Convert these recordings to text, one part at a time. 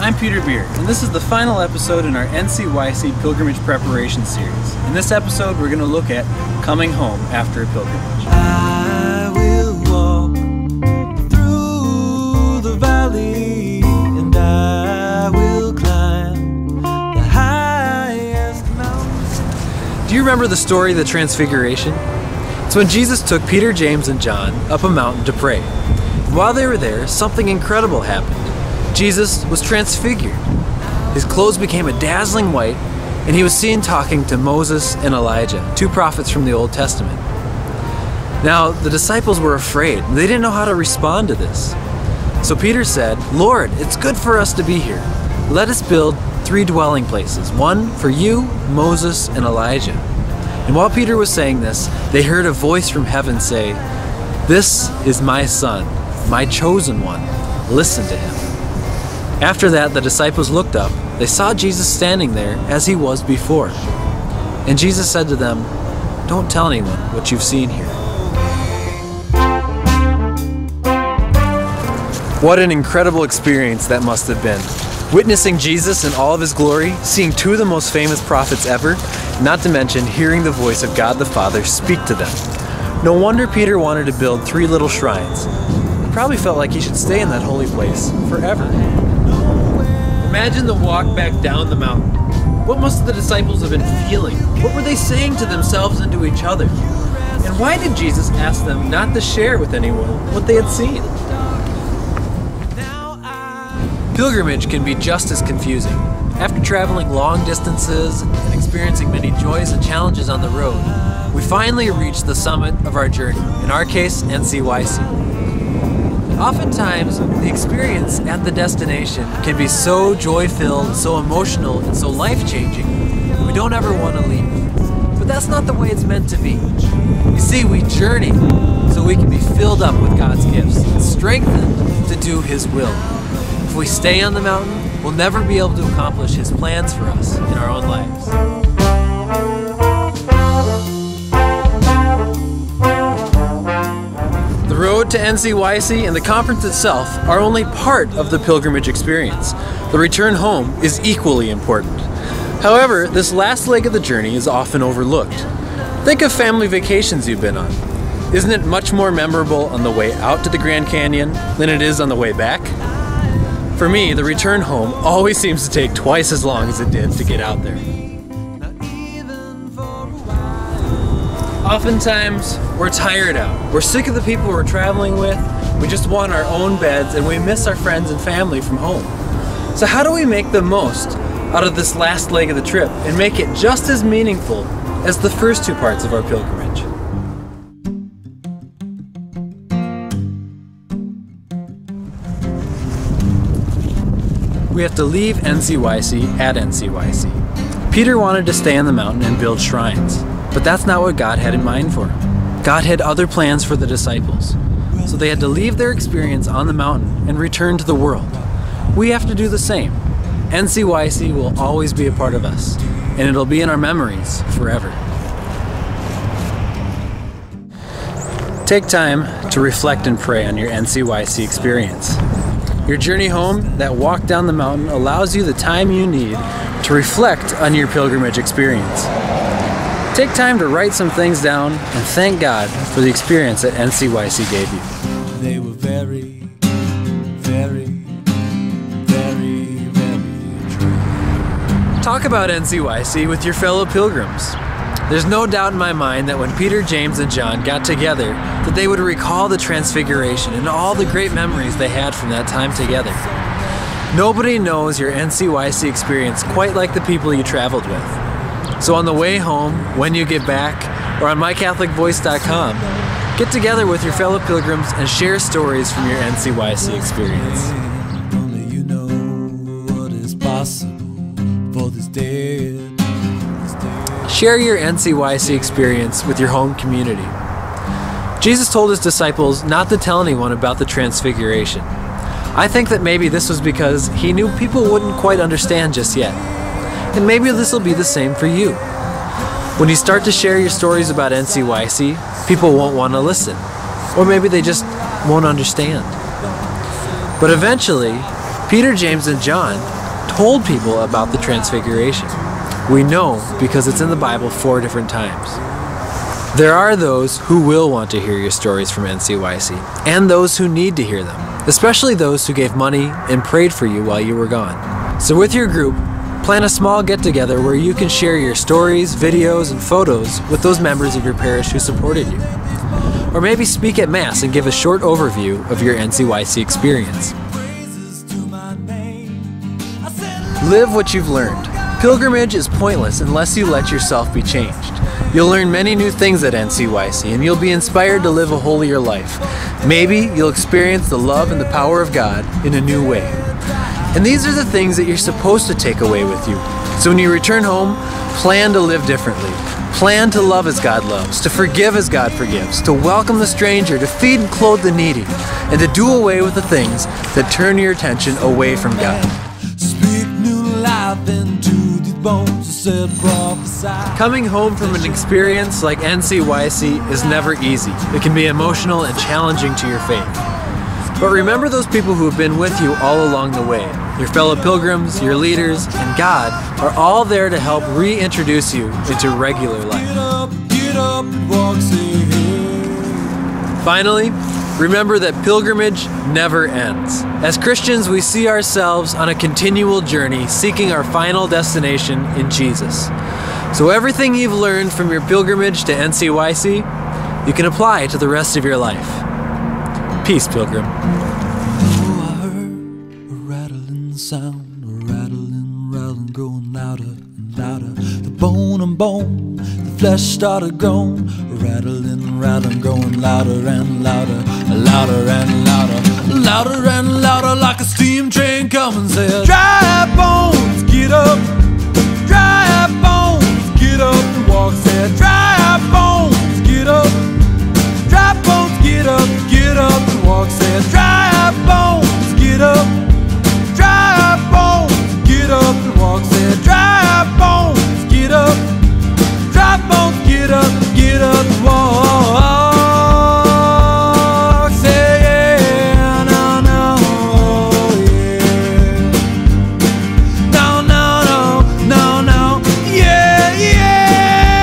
I'm Peter Bierer, and this is the final episode in our NCYC Pilgrimage Preparation Series. In this episode, we're going to look at coming home after a pilgrimage. I will walk through the valley, and I will climb the highest mountain. Do you remember the story of the Transfiguration? It's when Jesus took Peter, James, and John up a mountain to pray. And while they were there, something incredible happened. Jesus was transfigured. His clothes became a dazzling white, and he was seen talking to Moses and Elijah, two prophets from the Old Testament. Now, the disciples were afraid. They didn't know how to respond to this. So Peter said, "Lord, it's good for us to be here. Let us build 3 dwelling places, one for you, Moses, and Elijah." And while Peter was saying this, they heard a voice from heaven say, "This is my son, my chosen one. Listen to him." After that, the disciples looked up. They saw Jesus standing there as he was before. And Jesus said to them, "Don't tell anyone what you've seen here." What an incredible experience that must have been. Witnessing Jesus in all of his glory, seeing 2 of the most famous prophets ever, not to mention hearing the voice of God the Father speak to them. No wonder Peter wanted to build 3 little shrines. He probably felt like he should stay in that holy place forever. Imagine the walk back down the mountain. What must the disciples have been feeling? What were they saying to themselves and to each other? And why did Jesus ask them not to share with anyone what they had seen? Pilgrimage can be just as confusing. After traveling long distances and experiencing many joys and challenges on the road, we finally reach the summit of our journey, in our case, NCYC. Oftentimes, the experience at the destination can be so joy-filled, so emotional, and so life-changing, we don't ever want to leave. But that's not the way it's meant to be. You see, we journey so we can be filled up with God's gifts and strengthened to do His will. If we stay on the mountain, we'll never be able to accomplish His plans for us in our own lives. The road to NCYC and the conference itself are only part of the pilgrimage experience. The return home is equally important. However, this last leg of the journey is often overlooked. Think of family vacations you've been on. Isn't it much more memorable on the way out to the Grand Canyon than it is on the way back? For me, the return home always seems to take twice as long as it did to get out there. Oftentimes, we're tired out. We're sick of the people we're traveling with. We just want our own beds, and we miss our friends and family from home. So how do we make the most out of this last leg of the trip and make it just as meaningful as the first 2 parts of our pilgrimage? We have to leave NCYC at NCYC. Peter wanted to stay on the mountain and build shrines, but that's not what God had in mind for him. God had other plans for the disciples, so they had to leave their experience on the mountain and return to the world. We have to do the same. NCYC will always be a part of us, and it'll be in our memories forever. Take time to reflect and pray on your NCYC experience. Your journey home, that walk down the mountain, allows you the time you need to reflect on your pilgrimage experience. Take time to write some things down and thank God for the experience that NCYC gave you. They were very, very, very, very true. Talk about NCYC with your fellow pilgrims. There's no doubt in my mind that when Peter, James, and John got together, that they would recall the Transfiguration and all the great memories they had from that time together. Nobody knows your NCYC experience quite like the people you traveled with. So on the way home, when you get back, or on mycatholicvoice.com, get together with your fellow pilgrims and share stories from your NCYC experience. Only you know what is possible for this dead. Share your NCYC experience with your home community. Jesus told his disciples not to tell anyone about the Transfiguration. I think that maybe this was because he knew people wouldn't quite understand just yet. And maybe this will be the same for you. When you start to share your stories about NCYC, people won't want to listen. Or maybe they just won't understand. But eventually, Peter, James, and John told people about the Transfiguration. We know because it's in the Bible 4 different times. There are those who will want to hear your stories from NCYC, and those who need to hear them, especially those who gave money and prayed for you while you were gone. So with your group, plan a small get-together where you can share your stories, videos, and photos with those members of your parish who supported you. Or maybe speak at Mass and give a short overview of your NCYC experience. Live what you've learned. Pilgrimage is pointless unless you let yourself be changed. You'll learn many new things at NCYC, and you'll be inspired to live a holier life. Maybe you'll experience the love and the power of God in a new way. And these are the things that you're supposed to take away with you. So when you return home, plan to live differently. Plan to love as God loves, to forgive as God forgives, to welcome the stranger, to feed and clothe the needy, and to do away with the things that turn your attention away from God. Speak new life into these bones, said prophesy. Coming home from an experience like NCYC is never easy. It can be emotional and challenging to your faith. But remember those people who have been with you all along the way. Your fellow pilgrims, your leaders, and God are all there to help reintroduce you into regular life. Get up and walk, say hey. Finally, remember that pilgrimage never ends. As Christians, we see ourselves on a continual journey seeking our final destination in Jesus. So everything you've learned from your pilgrimage to NCYC, you can apply to the rest of your life. Peace, Pilgrim. Oh, I heard a rattling sound, a rattling, going louder and louder. The bone and bone, the flesh started growing, rattling, going louder and louder, louder and louder, louder and louder, like a steam train coming. Said, dry bones, get up, dry bones, get up and walk. Said, dry bones, get up, dry bones, get up and walk. Said, dry bones, get up, dry bones, get up and walk. Said, dry bones, get up, dry bones, get up and walk. Say, yeah, no, no, yeah. No, no, no, no, no, yeah, yeah.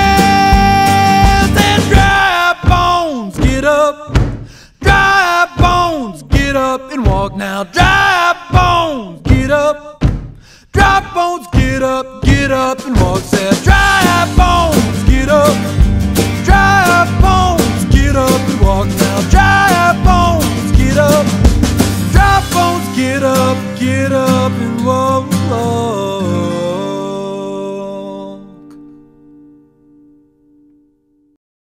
Said, dry bones, get up, dry bones, get up and walk now. Dry bones, get up, dry bones, get up and walk. Said, dry bones, get up, dry bones, get up and walk now. Dry bones, get up, dry bones, get up and walk.